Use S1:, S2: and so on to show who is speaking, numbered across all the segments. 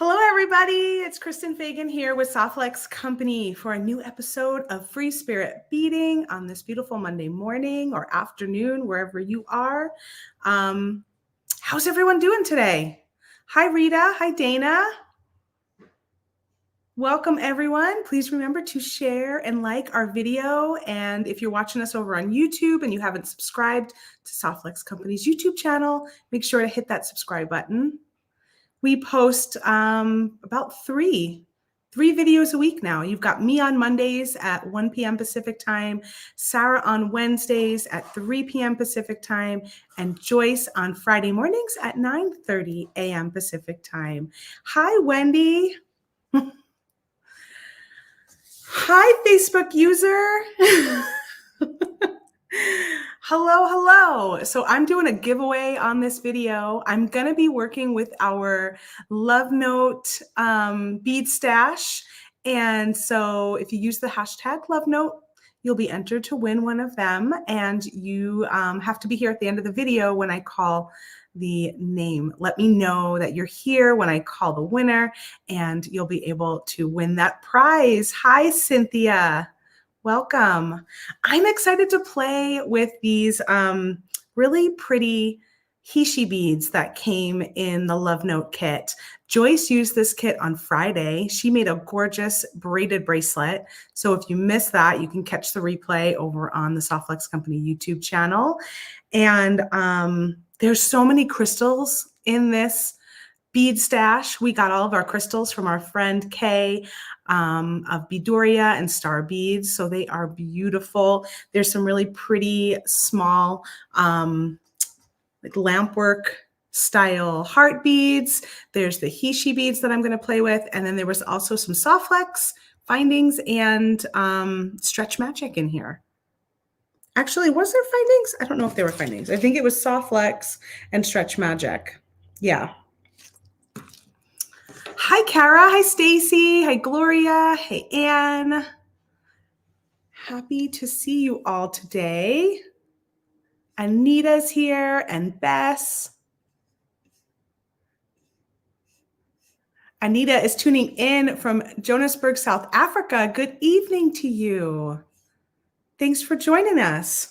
S1: Hello, everybody. It's Kristen Fagan here with Softlex Company for a new episode of Free Spirit Beading on this beautiful Monday morning or afternoon, wherever you are. How's everyone doing today? Hi, Rita. Hi, Dana. Welcome, everyone. Please remember to share and like our video. And if you're watching us over on YouTube and you haven't subscribed to Softlex Company's YouTube channel, make sure to hit that subscribe button. We post about three videos a week now. You've got me on Mondays at 1 p.m. Pacific time, Sarah on Wednesdays at 3 p.m. Pacific time, and Joyce on Friday mornings at 9:30 a.m. Pacific time. Hi, Wendy. Hi, Facebook user. Hello. So I'm doing a giveaway on this video. I'm going to be working with our Love Note bead stash. And so if you use the hashtag Love Note, you'll be entered to win one of them. And you have to be here at the end of the video when I call the name. Let me know that you're here when I call the winner, and you'll be able to win that prize. Hi, Cynthia. Welcome. I'm excited to play with these really pretty Heishi beads that came in the Love Note kit. Joyce used this kit on Friday. She made a gorgeous braided bracelet. So if you missed that, you can catch the replay over on the Softlex Company YouTube channel. And there's so many crystals in this bead stash. We got all of our crystals from our friend Kay of Beadoria and Star Beads. So they are beautiful. There's some really pretty small like lampwork style heart beads. There's the Heishi beads that I'm going to play with. And then there was also some Softlex findings and Stretch Magic in here. Actually, was there findings? I don't know if there were findings. I think it was Softlex and Stretch Magic. Yeah. Hi, Kara. Hi, Stacy. Hi, Gloria. Hey, Anne. Happy to see you all today. Anita's here and Bess. Anita is tuning in from Johannesburg, South Africa. Good evening to you. Thanks for joining us.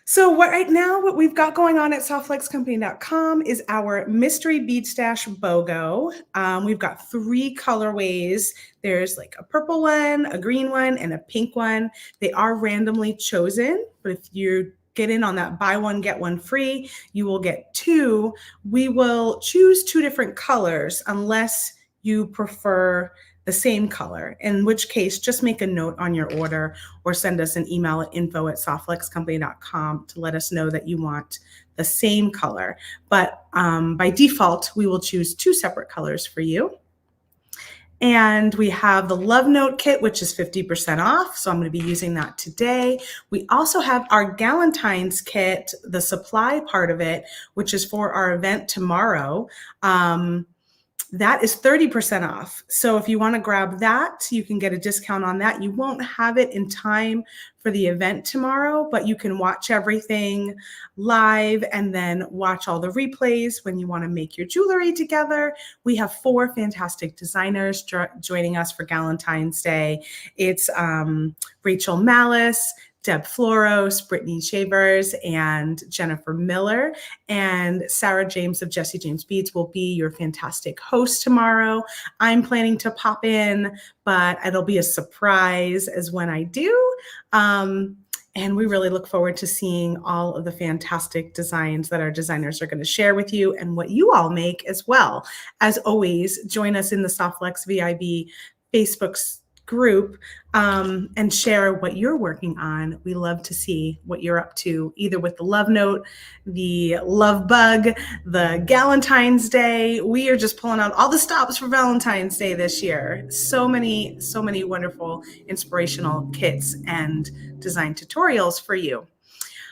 S1: So right now, what we've got going on at softlexcompany.com is our mystery bead stash BOGO. We've got 3 colorways. There's like a purple one, a green one, and a pink one. They are randomly chosen, but if you get in on that buy one, get one free, you will get 2. We will choose 2 different colors unless you prefer the same color, in which case just make a note on your order or send us an email at info@softlexcompany.com to let us know that you want the same color. But by default, we will choose 2 separate colors for you. And we have the Love Note kit, which is 50% off. So I'm going to be using that today. We also have our Galentine's kit, the supply part of it, which is for our event tomorrow. That is 30% off. So if you want to grab that, you can get a discount on that. You won't have it in time for the event tomorrow, but you can watch everything live and then watch all the replays when you want to make your jewelry together. We have 4 fantastic designers joining us for Galentine's Day. It's Rachel Malice, Deb Floros, Brittany Shavers, and Jennifer Miller. And Sarah James of Jesse James Beads will be your fantastic host tomorrow. I'm planning to pop in, but it'll be a surprise as when I do. And we really look forward to seeing all of the fantastic designs that our designers are going to share with you and what you all make as well. As always, join us in the Softlex VIB Facebook group and share what you're working on. We love to see what you're up to, either with the Love Note, the Love Bug, the Galentine's Day. We are just pulling out all the stops for Valentine's Day this year. So many wonderful inspirational kits and design tutorials for you.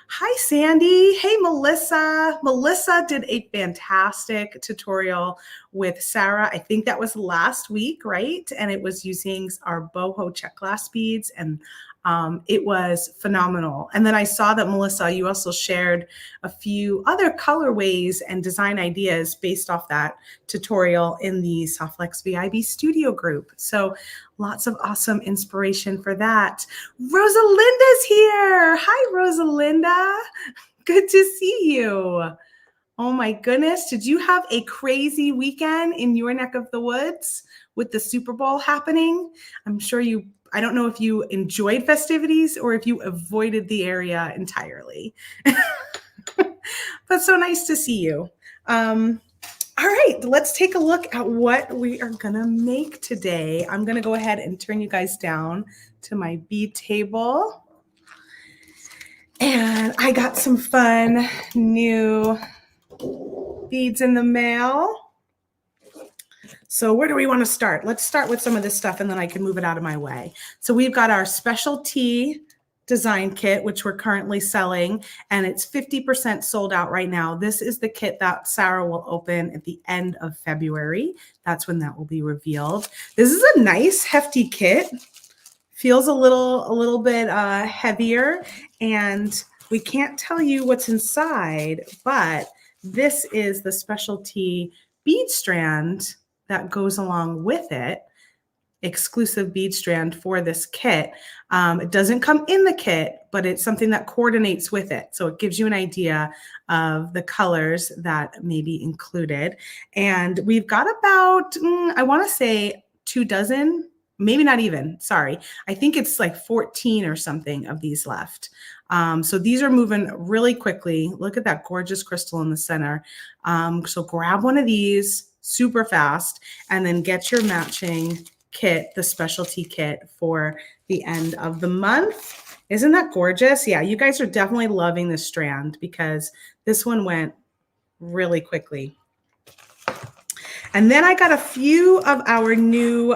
S1: Hi, Sandy. Hey, Melissa. Melissa did a fantastic tutorial with Sarah. I think that was last week, right? And it was using our boho check glass beads and It was phenomenal. And then I saw that, Melissa, you also shared a few other colorways and design ideas based off that tutorial in the Softflex VIB Studio group. So lots of awesome inspiration for that. Rosalinda's here. Hi, Rosalinda. Good to see you. Oh my goodness. Did you have a crazy weekend in your neck of the woods with the Super Bowl happening? I'm sure I don't know if you enjoyed festivities or if you avoided the area entirely. But so nice to see you. All right, let's take a look at what we are gonna make today. I'm gonna go ahead and turn you guys down to my bead table. And I got some fun new beads in the mail. So where do we want to start? Let's start with some of this stuff and then I can move it out of my way. So we've got our specialty design kit, which we're currently selling, and it's 50% sold out right now. This is the kit that Sarah will open at the end of February. That's when that will be revealed. This is a nice hefty kit. Feels a little bit heavier, and we can't tell you what's inside, but this is the specialty bead strand that goes along with it, exclusive bead strand for this kit. It doesn't come in the kit, but it's something that coordinates with it. So it gives you an idea of the colors that may be included. And we've got about, I want to say 24, maybe not even, sorry. I think it's like 14 or something of these left. So these are moving really quickly. Look at that gorgeous crystal in the center. So grab one of these super fast and then get your matching kit, the specialty kit for the end of the month. Isn't that gorgeous? Yeah, you guys are definitely loving this strand because this one went really quickly. And then I got a few of our new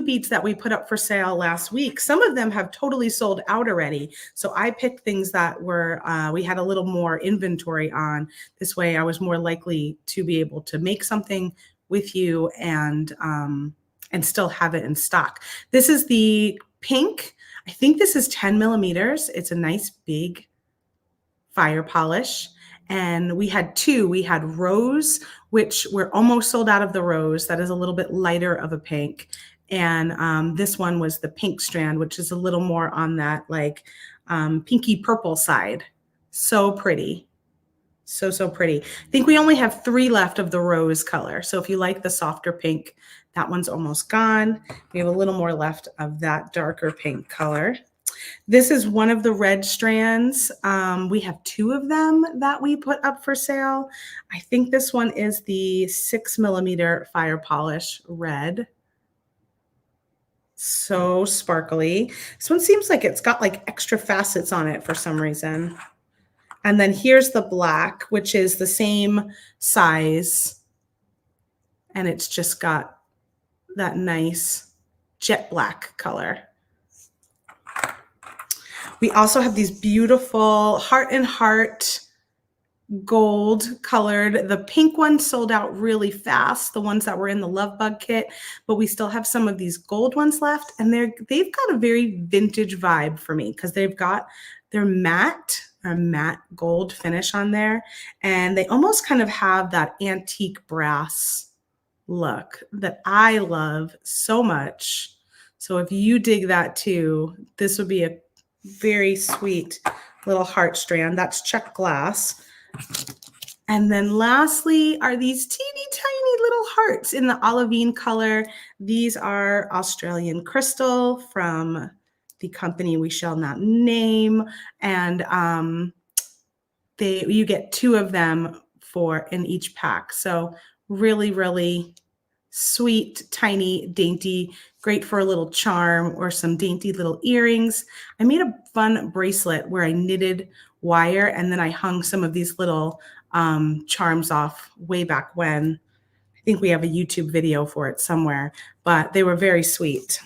S1: beads that we put up for sale last week. Some of them have totally sold out already. So I picked things that were, we had a little more inventory on. This way I was more likely to be able to make something with you and still have it in stock. This is the pink. I think this is 10 millimeters. It's a nice big fire polish. And we had two. We had rose, which we're almost sold out of the rose. That is a little bit lighter of a pink. And this one was the pink strand, which is a little more on that like pinky purple side. So pretty. So pretty. I think we only have 3 left of the rose color. So if you like the softer pink, that one's almost gone. We have a little more left of that darker pink color. This is one of the red strands. We have 2 of them that we put up for sale. I think this one is the 6 millimeter fire polish red. So sparkly. This one seems like it's got like extra facets on it for some reason. And then here's the black, which is the same size. And it's just got that nice jet black color. We also have these beautiful heart and heart gold colored. The pink ones sold out really fast, the ones that were in the Love Bug kit, but we still have some of these gold ones left. And they've got a very vintage vibe for me because they've got their matte gold finish on there. And they almost kind of have that antique brass look that I love so much. So if you dig that too, this would be a very sweet little heart strand. That's check glass. And then lastly are these teeny tiny little hearts in the olivine color. These are Australian crystal from the company we shall not name. And you get 2 of them in each pack. So really, really sweet, tiny, dainty, great for a little charm or some dainty little earrings. I made a fun bracelet where I knitted wire and then I hung some of these little charms off way back when. I think we have a YouTube video for it somewhere, but they were very sweet.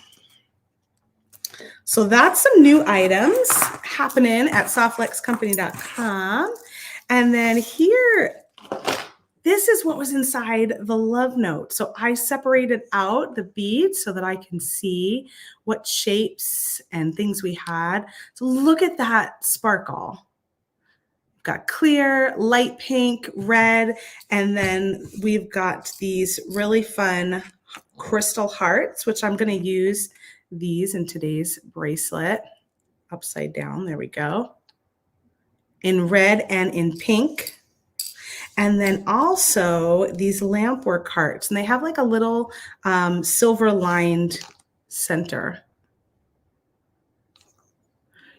S1: So that's some new items happening at softflexcompany.com. And then here, this is what was inside the love note. So I separated out the beads so that I can see what shapes and things we had. So look at that sparkle. We've got clear, light pink, red, and then we've got these really fun crystal hearts, which I'm going to use these in today's bracelet. Upside down, there we go. In red and in pink. And then also these lampwork hearts, and they have like a little silver lined center.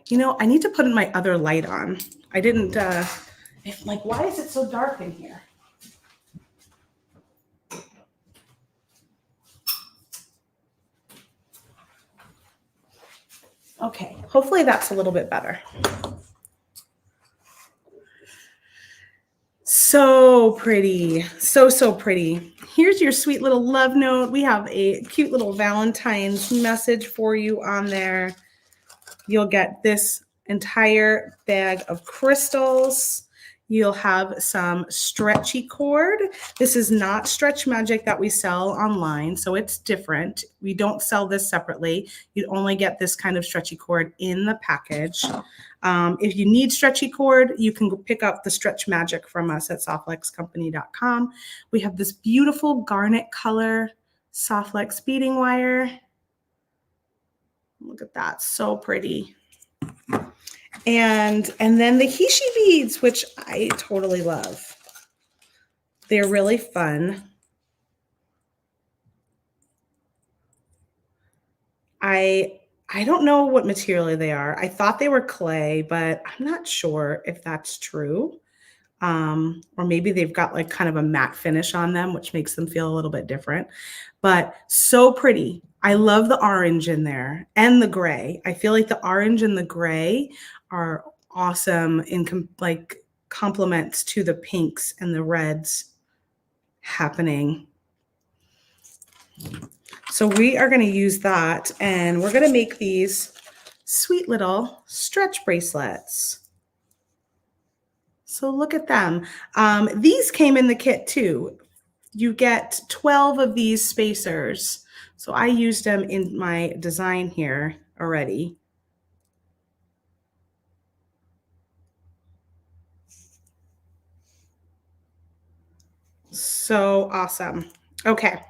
S1: You know, I need to put my other light on. I didn't, like, why is it so dark in here? Okay, hopefully that's a little bit better. So pretty, so pretty. Here's your sweet little love note. We have a cute little Valentine's message for you on there. You'll get this entire bag of crystals. You'll have some stretchy cord. This is not Stretch Magic that we sell online, so it's different. We don't sell this separately. You'd only get this kind of stretchy cord in the package. If you need stretchy cord, you can pick up the Stretch Magic from us at softflexcompany.com. We have this beautiful garnet color Softflex beading wire. Look at that, so pretty. And then the Heishi beads, which I totally love. They're really fun. I don't know what material they are. I thought they were clay, but I'm not sure if that's true. Or maybe they've got like kind of a matte finish on them, which makes them feel a little bit different. But so pretty. I love the orange in there and the gray. I feel like the orange and the gray are awesome in like complements to the pinks and the reds happening. So we are going to use that, and we're going to make these sweet little stretch bracelets. So look at them. These came in the kit too. You get 12 of these spacers. So I used them in my design here already. So awesome. Okay.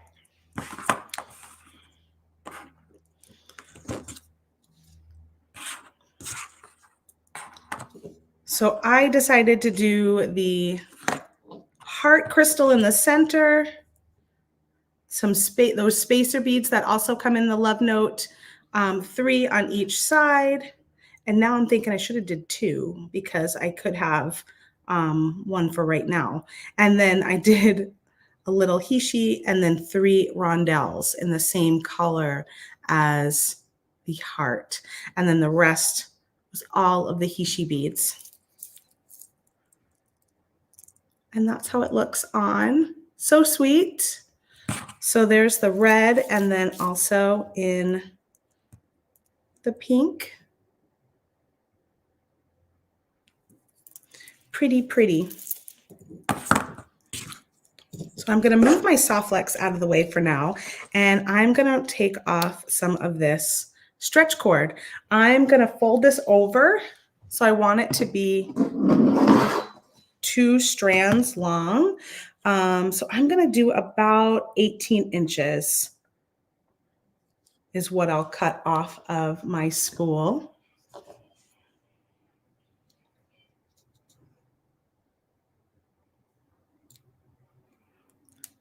S1: So I decided to do the heart crystal in the center, those spacer beads that also come in the love note, 3 on each side. And now I'm thinking I should have did 2 because I could have one for right now. And then I did a little Heishi and then 3 rondelles in the same color as the heart. And then the rest was all of the Heishi beads. And that's how it looks on. So sweet. So there's the red, and then also in the pink. Pretty, pretty. So I'm going to move my Softflex out of the way for now, and I'm going to take off some of this stretch cord. I'm going to fold this over. So I want it to be 2 strands long. So I'm going to do about 18 inches is what I'll cut off of my spool.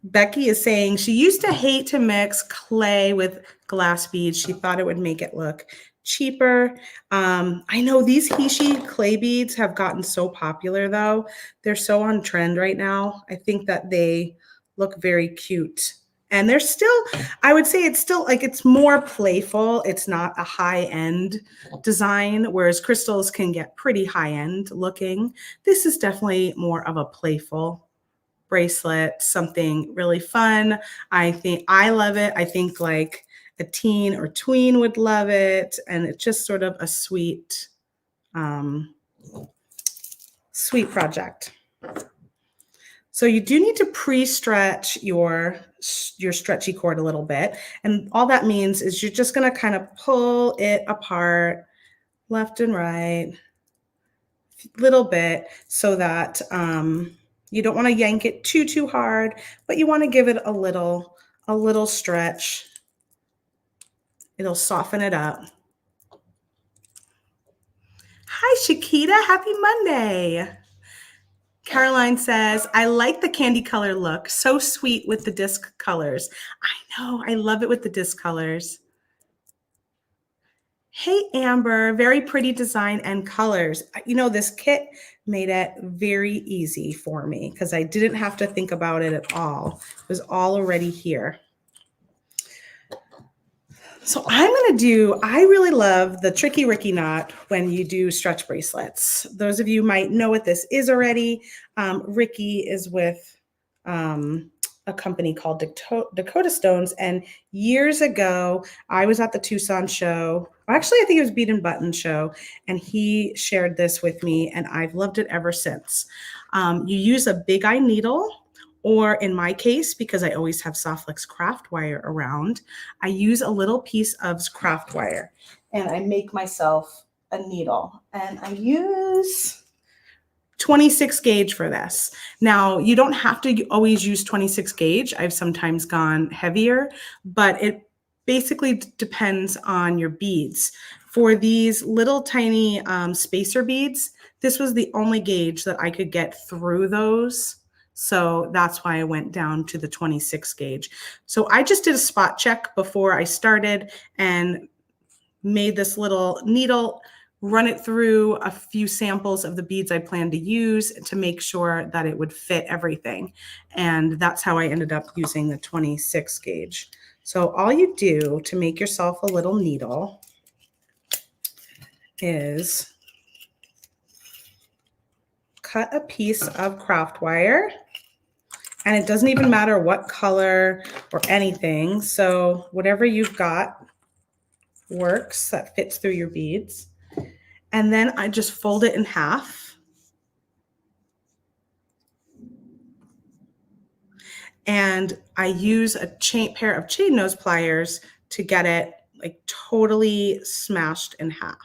S1: Becky is saying she used to hate to mix clay with glass beads. She thought it would make it look cheaper. I know these Heishi clay beads have gotten so popular though. They're so on trend right now. I think that they look very cute. And they're still, I would say it's still like, it's more playful. It's not a high-end design, whereas crystals can get pretty high-end looking. This is definitely more of a playful bracelet, something really fun. I think I love it. I think like a teen or tween would love it. And it's just sort of a sweet, sweet project. So you do need to pre-stretch your stretchy cord a little bit. And all that means is you're just going to kind of pull it apart left and right a little bit so that you don't want to yank it too hard, but you want to give it a little stretch. It'll soften it up. Hi, Shakita. Happy Monday. Caroline says, I like the candy color look. So sweet with the disc colors. I know. I love it with the disc colors. Hey, Amber. Very pretty design and colors. You know, this kit made it very easy for me because I didn't have to think about it at all. It was all already here. So I'm going to do, I really love the Tricky Ricky knot when you do stretch bracelets. Those of you might know what this is already. Ricky is with a company called Dakota Stones. And years ago, I was at the Tucson show. Actually, I think it was Bead and Button show. And he shared this with me and I've loved it ever since. You use a big eye needle. Or in my case, because I always have Softflex craft wire around, I use a little piece of craft wire and I make myself a needle. And I use 26 gauge for this. Now, you don't have to always use 26 gauge. I've sometimes gone heavier, but it basically depends on your beads. For these little tiny spacer beads, this was the only gauge that I could get through those. So that's why I went down to the 26 gauge. So I just did a spot check before I started and made this little needle, run it through a few samples of the beads I plan to use to make sure that it would fit everything. And that's how I ended up using the 26 gauge. So all you do to make yourself a little needle is cut a piece of craft wire. And it doesn't even matter what color or anything. So whatever you've got works that fits through your beads. And then I just fold it in half. And I use a pair of chain nose pliers to get it like totally smashed in half.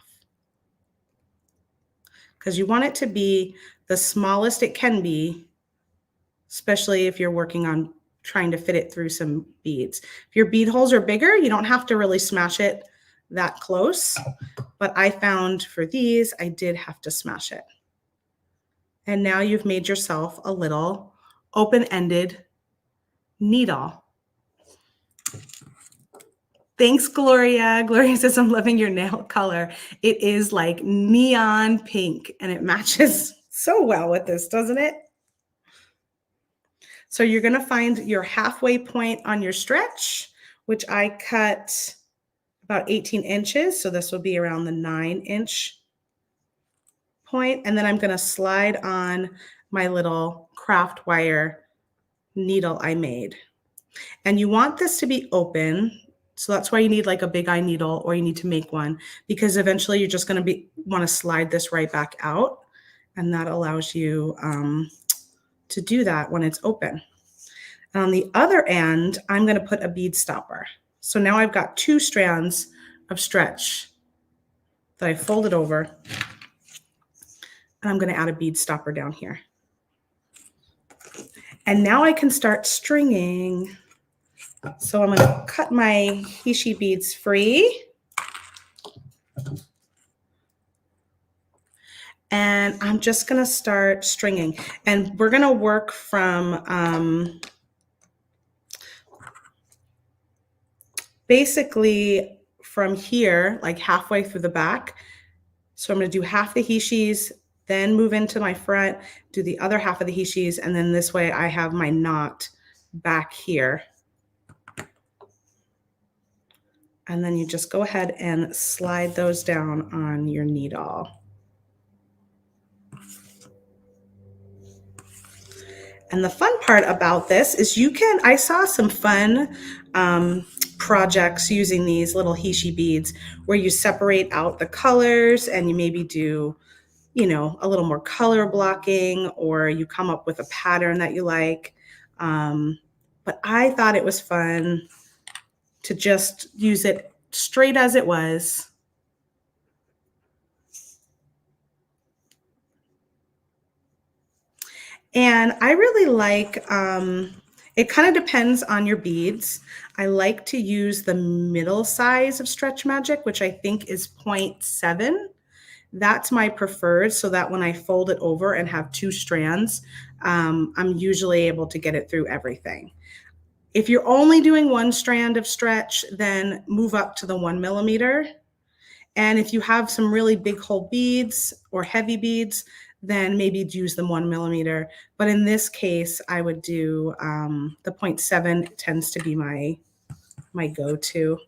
S1: Because you want it to be the smallest it can be, especially if you're working on trying to fit it through some beads. If your bead holes are bigger, you don't have to really smash it that close. But I found for these, I did have to smash it. And now you've made yourself a little open-ended needle. Thanks, Gloria. Gloria says, I'm loving your nail color. It is like neon pink and it matches so well with this, doesn't it? So you're going to find your halfway point on your stretch, which I cut about 18 inches. So this will be around the 9-inch point. And then I'm going to slide on my little craft wire needle I made. And you want this to be open. So that's why you need like a big eye needle or you need to make one because eventually you're just going to want to slide this right back out. And that allows you to do that when it's open. And on the other end, I'm going to put a bead stopper. So now I've got 2 strands of stretch that I folded over. And I'm going to add a bead stopper down here. And now I can start stringing. So I'm going to cut my Heishi beads free. And I'm just going to start stringing. And we're going to work from basically from here, like halfway through the back. So I'm going to do half the Heishis, then move into my front, do the other half of the Heishis, and then this way I have my knot back here. And then you just go ahead and slide those down on your needle. And the fun part about this is I saw some fun projects using these little Heishi beads where you separate out the colors and you maybe do you know, a little more color blocking, or you come up with a pattern that you like. But I thought it was fun to just use it straight as it was. And I really like, it kind of depends on your beads. I like to use the middle size of Stretch Magic, which I think is 0.7. That's my preferred, so that when I fold it over and have two strands, I'm usually able to get it through everything. If you're only doing one strand of stretch, then move up to the 1 millimeter. And if you have some really big hole beads or heavy beads, then maybe use the 1 millimeter. But in this case, I would do the 0.7 tends to be my go-to.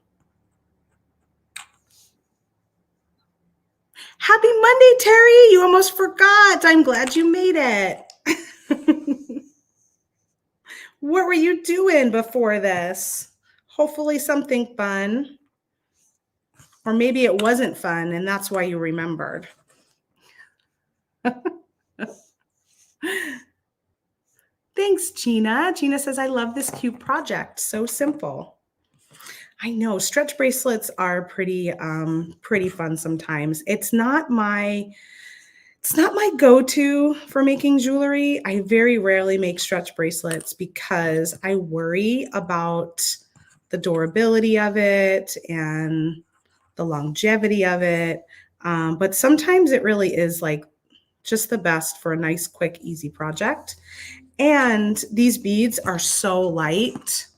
S1: Happy Monday, Terry. You almost forgot. I'm glad you made it. What were you doing before this? Hopefully something fun. Or maybe it wasn't fun and that's why you remembered. Thanks, Gina. Gina says, I love this cute project. So simple. I know stretch bracelets are pretty fun sometimes. It's not my go-to for making jewelry. I very rarely make stretch bracelets because I worry about the durability of it and the longevity of it. But sometimes it really is like just the best for a nice, quick, easy project. And these beads are so light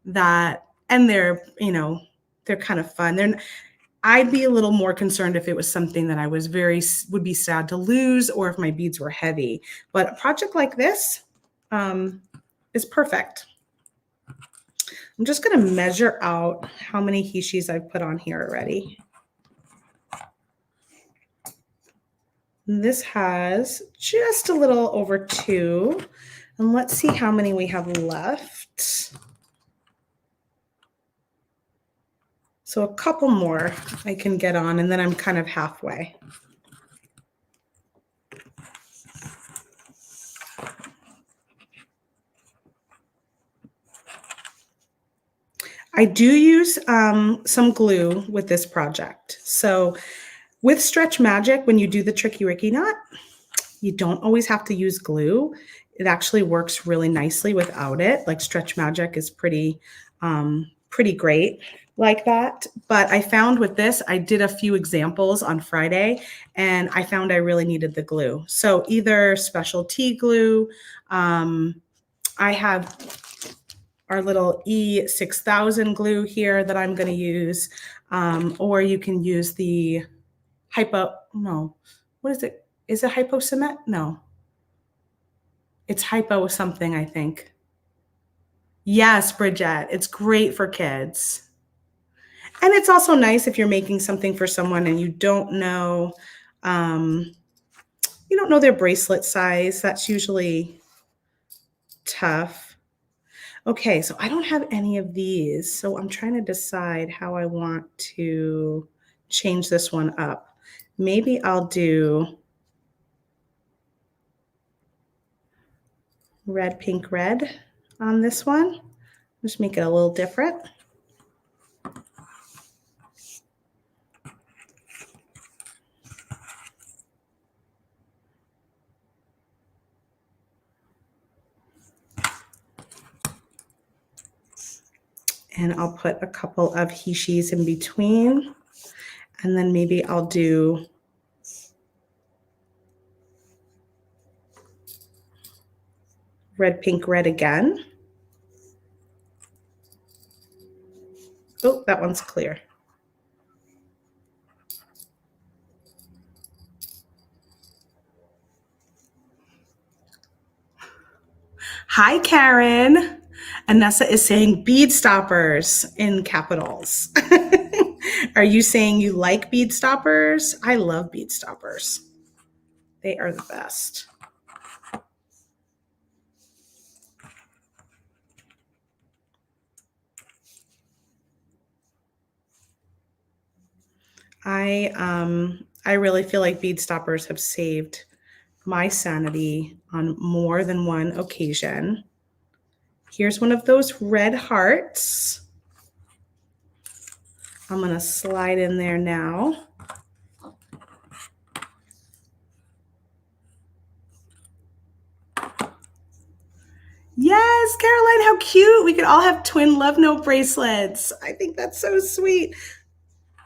S1: that, and they're, you know, they're kind of fun. I'd be a little more concerned if it was something that I would be sad to lose, or if my beads were heavy. But a project like this is perfect. I'm just going to measure out how many Heishis I've put on here already. This has just a little over 2. And let's see how many we have left. So a couple more I can get on, and then I'm kind of halfway. I do use some glue with this project. So with Stretch Magic, when you do the Tricky Ricky knot, you don't always have to use glue. It actually works really nicely without it. Like Stretch Magic is pretty great like that. But I found with this, I did a few examples on Friday, and I found I really needed the glue. So either specialty glue, I have our little E6000 glue here that I'm going to use, or you can use the what is it? Is it hypo cement? No. It's hypo something, I think. Yes, Bridget. It's great for kids. And it's also nice if you're making something for someone and you don't know their bracelet size. That's usually tough. Okay, so I don't have any of these. So I'm trying to decide how I want to change this one up. Maybe I'll do red, pink, red on this one. Just make it a little different. And I'll put a couple of Heishis in between. And then maybe I'll do red, pink, red again. Oh, that one's clear. Hi, Karen. Anessa is saying bead stoppers in capitals. Are you saying you like bead stoppers? I love bead stoppers. They are the best. I really feel like bead stoppers have saved my sanity on more than one occasion. Here's one of those red hearts. I'm going to slide in there now. Yes, Caroline, how cute. We could all have twin love note bracelets. I think that's so sweet.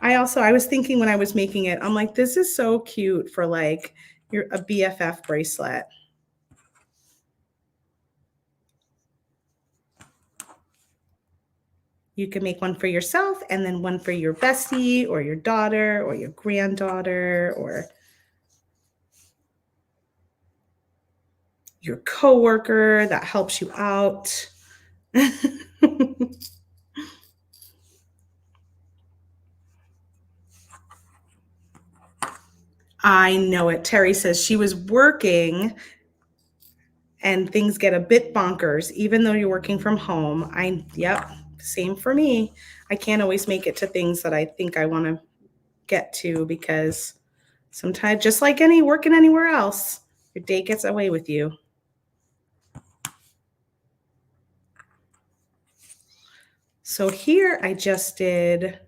S1: I was thinking when I was making it, I'm like, this is so cute for like a BFF bracelet. You can make one for yourself and then one for your bestie or your daughter or your granddaughter or your coworker that helps you out. I know it. Terry says she was working and things get a bit bonkers, even though you're working from home. Yep, same for me. I can't always make it to things that I think I want to get to because sometimes, just like working anywhere else, your day gets away with you. So here I just did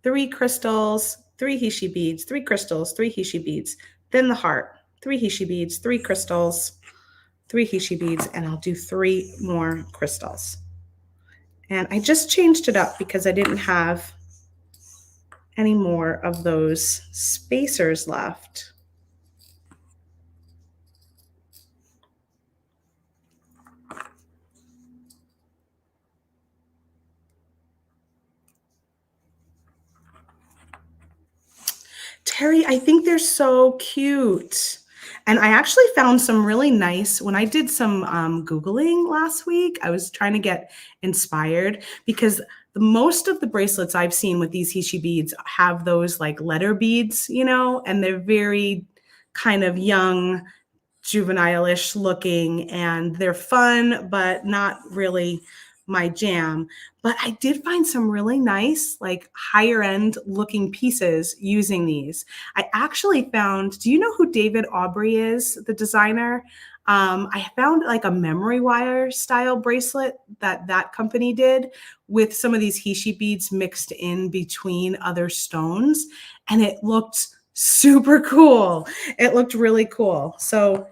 S1: 3 crystals, 3 Heishi beads, 3 crystals, 3 Heishi beads, then the heart, 3 Heishi beads, 3 crystals, 3 Heishi beads, and I'll do 3 more crystals. And I just changed it up because I didn't have any more of those spacers left. Terry, I think they're so cute. And I actually found some really nice, when I did some Googling last week, I was trying to get inspired because most of the bracelets I've seen with these Heishi beads have those like letter beads, and they're very kind of young, juvenile-ish looking, and they're fun, but not really my jam. But I did find some really nice, like higher end looking pieces using these. I actually found, do you know who David Aubrey is, the designer? I found like a memory wire style bracelet that company did with some of these Heishi beads mixed in between other stones. And it looked super cool. It looked really cool. So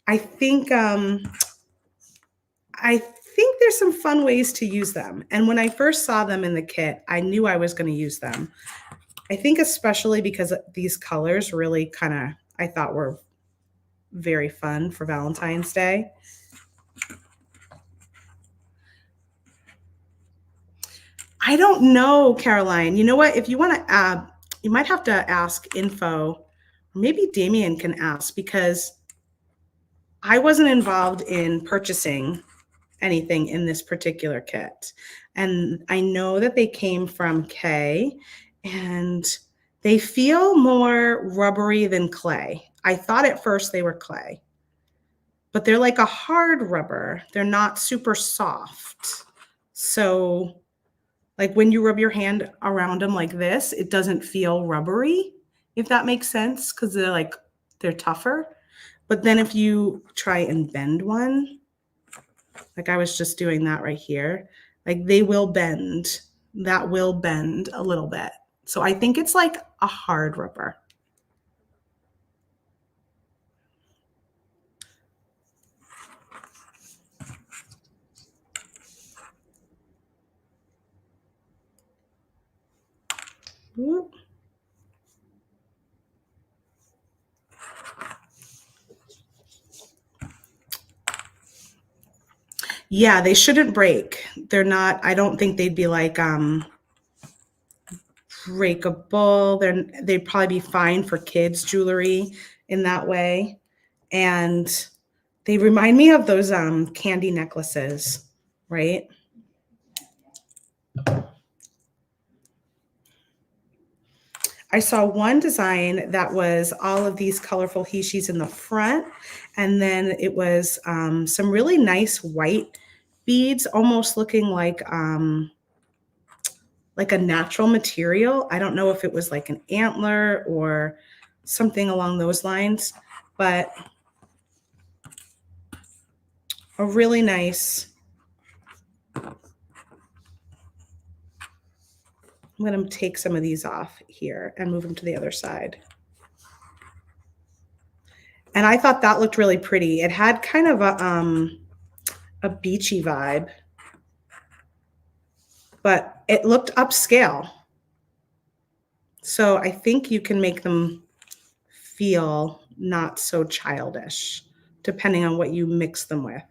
S1: I think there's some fun ways to use them. And when I first saw them in the kit, I knew I was going to use them. I think especially because these colors really kind of, I thought were very fun for Valentine's Day. I don't know, Caroline. You know what? If you want to, you might have to ask info, or maybe Damien can ask, because I wasn't involved in purchasing anything in this particular kit. And I know that they came from Kay, and they feel more rubbery than clay. I thought at first they were clay, but they're like a hard rubber. They're not super soft. So like when you rub your hand around them like this, it doesn't feel rubbery, if that makes sense, because they're tougher. But then if you try and bend one, like I was just doing that right here, like they will bend. That will bend a little bit. So I think it's like a hard rubber. Whoop. Yeah, they shouldn't break. They're not, I don't think they'd be like breakable. They'd probably be fine for kids' jewelry in that way. And they remind me of those candy necklaces, right? I saw one design that was all of these colorful Heishis in the front, and then it was some really nice white beads, almost looking like like a natural material. I don't know if it was like an antler or something along those lines, but a really nice. I'm going to take some of these off here and move them to the other side. And I thought that looked really pretty. It had kind of a beachy vibe, but it looked upscale. So I think you can make them feel not so childish, depending on what you mix them with.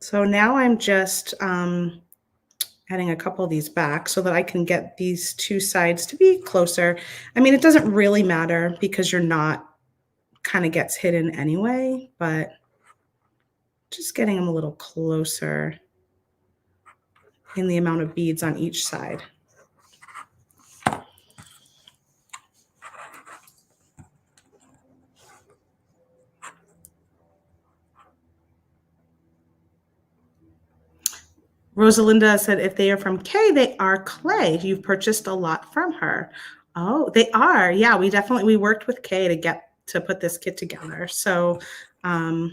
S1: So now I'm just adding a couple of these back so that I can get these two sides to be closer. I mean, it doesn't really matter because your knot kind of gets hidden anyway, but just getting them a little closer in the amount of beads on each side. Rosalinda said, if they are from Kay, they are clay. You've purchased a lot from her. Oh, they are. Yeah, we worked with Kay to put this kit together. So, but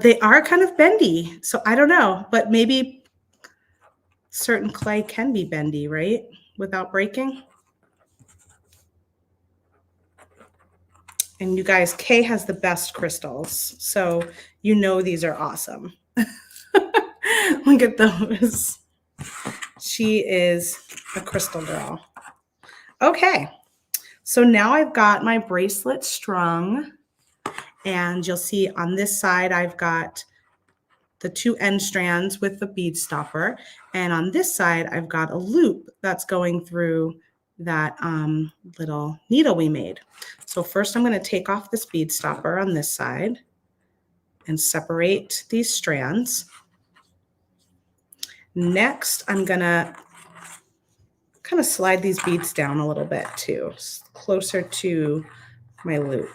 S1: they are kind of bendy. So I don't know, but maybe certain clay can be bendy, right? Without breaking. And you guys, Kay has the best crystals. So you know these are awesome. Look at those. She is a crystal girl. Okay, so now I've got my bracelet strung, and you'll see on this side I've got the two end strands with the bead stopper, and on this side I've got a loop that's going through that little needle we made. So first I'm going to take off this bead stopper on this side and separate these strands. Next, I'm going to kind of slide these beads down a little bit too, closer to my loop.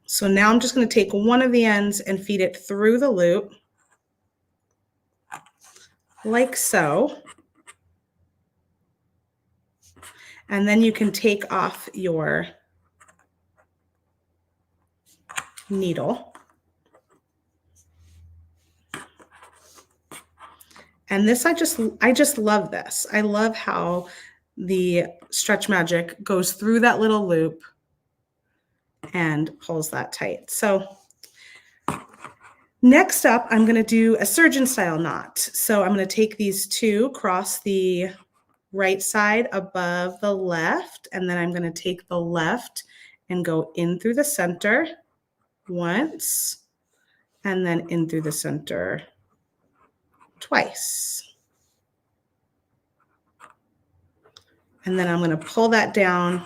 S1: So now I'm just going to take one of the ends and feed it through the loop, like so. And then you can take off your needle. And this, I just love this. I love how the Stretch Magic goes through that little loop and pulls that tight. So next up, I'm going to do a surgeon style knot. So I'm going to take these two, cross the right side above the left, and then I'm going to take the left and go in through the center once, and then in through the center twice. And then I'm going to pull that down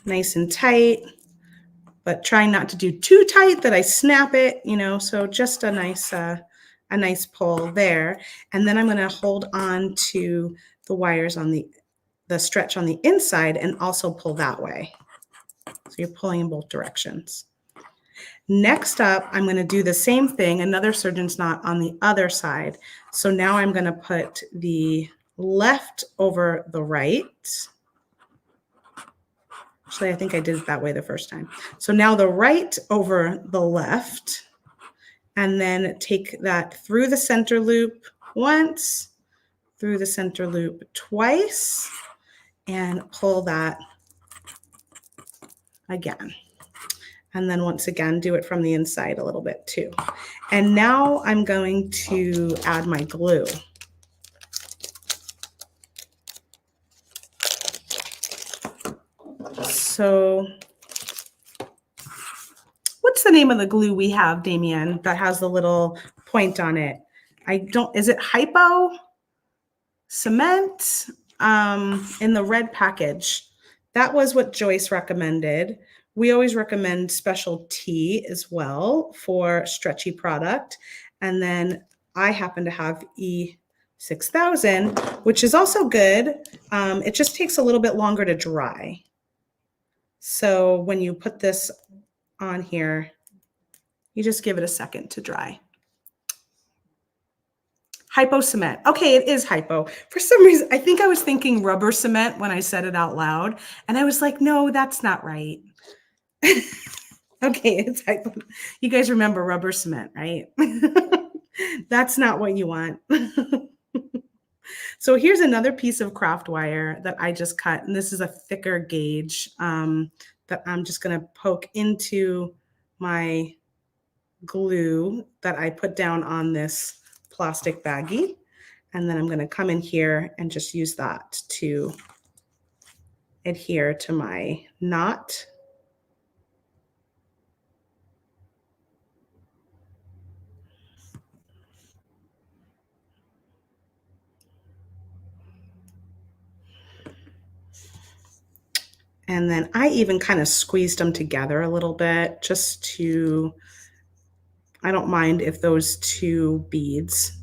S1: nice and tight, but trying not to do too tight that I snap it, you know, so just a nice pull there. And then I'm going to hold on to the wires on the stretch on the inside and also pull that way. So you're pulling in both directions. Next up, I'm going to do the same thing, another surgeon's knot on the other side. So now I'm going to put the left over the right. Actually, I think I did it that way the first time. So now the right over the left, and then take that through the center loop once, through the center loop twice, and pull that again. And then once again, do it from the inside a little bit too. And now I'm going to add my glue. So what's the name of the glue we have, Damien, that has the little point on it? Is it Hypo Cement in the red package? That was what Joyce recommended. We always recommend Special T as well for stretchy product. And then I happen to have E6000, which is also good. It just takes a little bit longer to dry. So when you put this on here, you just give it a second to dry. Hypo cement. Okay, it is hypo. For some reason, I think I was thinking rubber cement when I said it out loud. And I was like, no, that's not right. Okay, it's hypo. You guys remember rubber cement, right? That's not what you want. So here's another piece of craft wire that I just cut. And this is a thicker gauge that I'm just going to poke into my glue that I put down on this plastic baggie. And then I'm going to come in here and just use that to adhere to my knot. And then I even kind of squeezed them together a little bit just to, I don't mind if those two beads.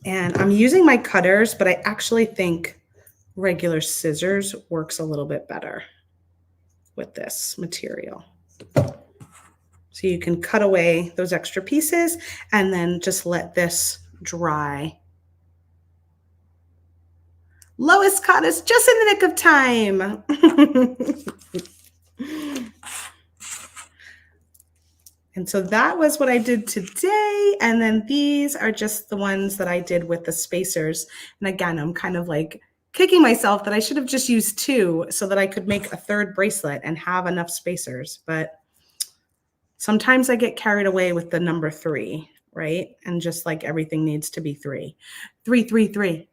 S1: And I'm using my cutters, but I actually think regular scissors works a little bit better with this material. So you can cut away those extra pieces and then just let this dry. Lois caught us just in the nick of time. And so that was what I did today. And then these are just the ones that I did with the spacers. And again, I'm kind of like kicking myself that I should have just used two so that I could make a third bracelet and have enough spacers. But sometimes I get carried away with the number 3, right? And just like everything needs to be 3. 3, 3, 3.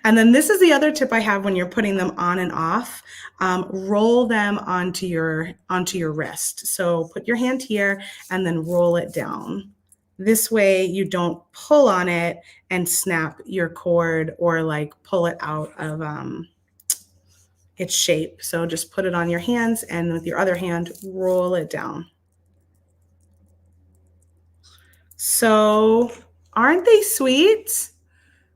S1: And then this is the other tip I have when you're putting them on and off. Roll them onto your wrist. So put your hand here and then roll it down. This way you don't pull on it and snap your cord or like pull it out of its shape. So just put it on your hands and with your other hand, roll it down. So aren't they sweet?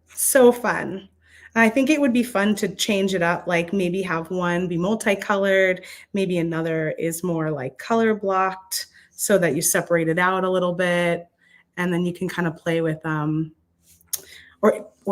S1: So fun. I think it would be fun to change it up, like maybe have one be multicolored, maybe another is more like color blocked so that you separate it out a little bit. And then you can kind of play with, or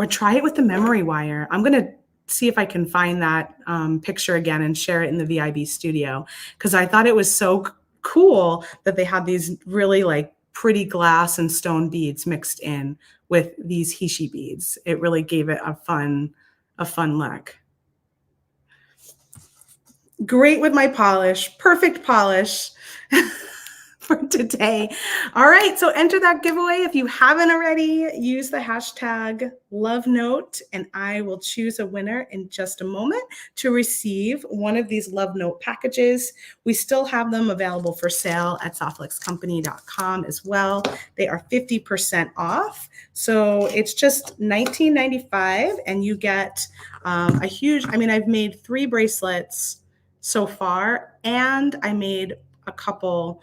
S1: try it with the memory wire. I'm going to see if I can find that picture again and share it in the VIB studio, because I thought it was so cool that they had these really like pretty glass and stone beads mixed in with these Heishi beads. It really gave it a fun look. Great with my polish, perfect polish for today. All right, so enter that giveaway. If you haven't already, use the hashtag LoveNote, and I will choose a winner in just a moment to receive one of these Love Note packages. We still have them available for sale at softflexcompany.com as well. They are 50% off. So it's just $19.95, and you get a huge, I mean, I've made 3 bracelets so far, and I made a couple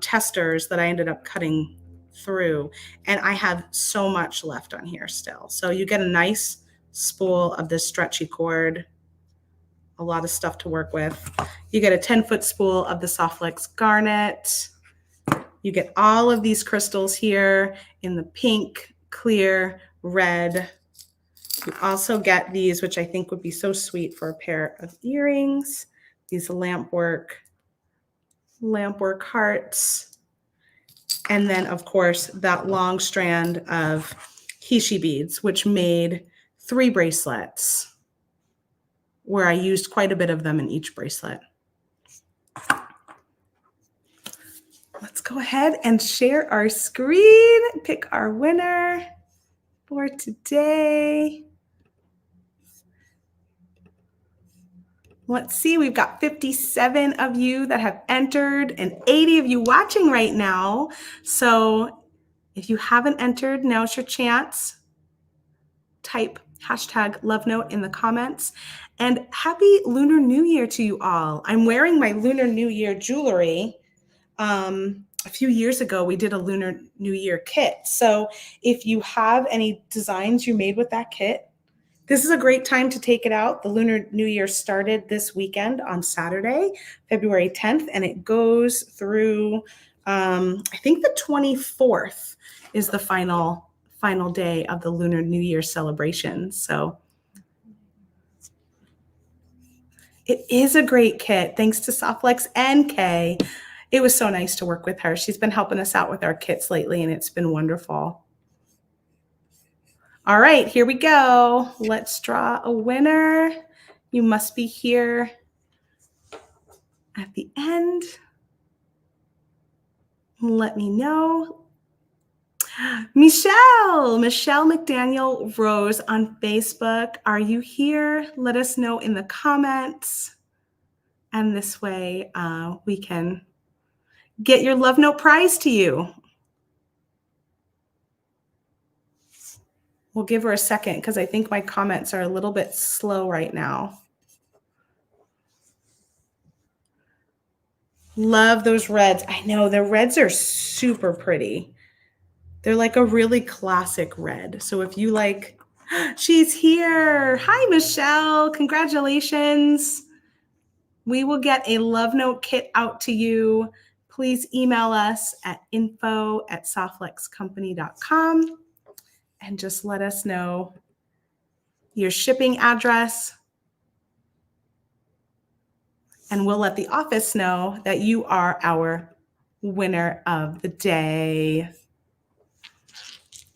S1: testers that I ended up cutting through, and I have so much left on here still. So you get a nice spool of this stretchy cord, a lot of stuff to work with. You get a 10-foot spool of the Softflex garnet. You get all of these crystals here in the pink, clear, red. You also get these, which I think would be so sweet for a pair of earrings, these lampwork hearts. And then, of course, that long strand of Heishi beads, which made 3 bracelets, where I used quite a bit of them in each bracelet. Let's go ahead and share our screen, pick our winner for today. Let's see, we've got 57 of you that have entered and 80 of you watching right now. So if you haven't entered, now's your chance. Type hashtag LoveNote in the comments. And happy Lunar New Year to you all. I'm wearing my Lunar New Year jewelry. a few years ago, we did a Lunar New Year kit. So if you have any designs you made with that kit, this is a great time to take it out. The Lunar New Year started this weekend on Saturday, February 10th, and it goes through, I think the 24th is the final day of the Lunar New Year celebration. So it is a great kit. Thanks to Softflex and Kay. It was so nice to work with her. She's been helping us out with our kits lately, and it's been wonderful. All right, here we go. Let's draw a winner. You must be here at the end. Let me know. Michelle McDaniel Rose on Facebook. Are you here? Let us know in the comments. And this way we can get your love note prize to you. We'll give her a second because I think my comments are a little bit slow right now. Love those reds. I know the reds are super pretty. They're like a really classic red. So if you like, she's here. Hi, Michelle. Congratulations. We will get a love note kit out to you. Please email us at info@softflexcompany.com and just let us know your shipping address. And we'll let the office know that you are our winner of the day.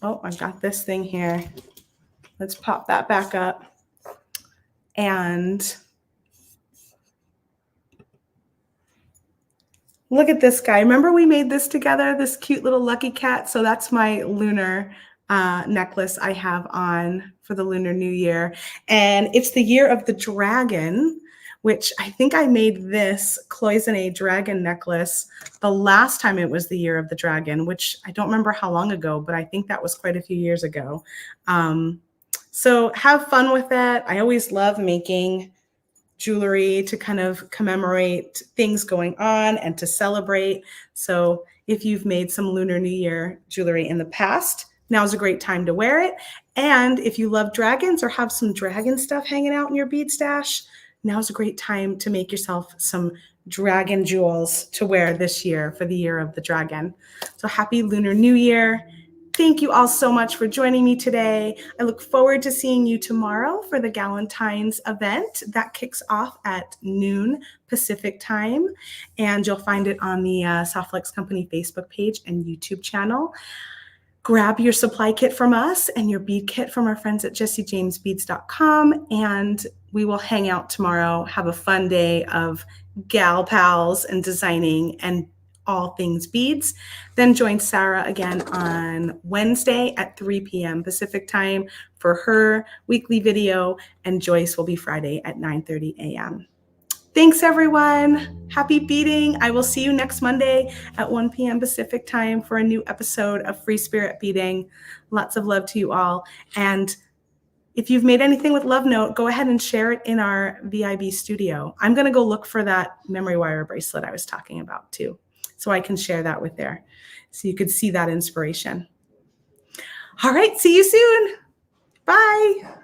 S1: Oh, I've got this thing here. Let's pop that back up. And look at this guy. Remember we made this together, this cute little lucky cat? So that's my lunar necklace I have on for the Lunar New Year. And it's the year of the dragon, which I think I made this cloisonne dragon necklace the last time it was the year of the dragon, which I don't remember how long ago, but I think that was quite a few years ago. So have fun with it. I always love making jewelry to kind of commemorate things going on and to celebrate. So if you've made some Lunar New Year jewelry in the past, now's a great time to wear it. And if you love dragons or have some dragon stuff hanging out in your bead stash, now's a great time to make yourself some dragon jewels to wear this year for the year of the dragon. So happy Lunar New Year. Thank you all so much for joining me today. I look forward to seeing you tomorrow for the Galentine's event. That kicks off at noon Pacific time, and you'll find it on the Softflex Company Facebook page and YouTube channel. Grab your supply kit from us and your bead kit from our friends at jessiejamesbeads.com, and we will hang out tomorrow, have a fun day of gal pals and designing and all things beads. Then join Sarah again on Wednesday at 3 p.m. Pacific time for her weekly video, and Joyce will be Friday at 9:30 a.m. Thanks, everyone. Happy beading. I will see you next Monday at 1 p.m. Pacific time for a new episode of Free Spirit Beading. Lots of love to you all. And if you've made anything with Love Note, go ahead and share it in our VIB studio. I'm going to go look for that memory wire bracelet I was talking about too, so I can share that with there so you could see that inspiration. All right, see you soon. Bye.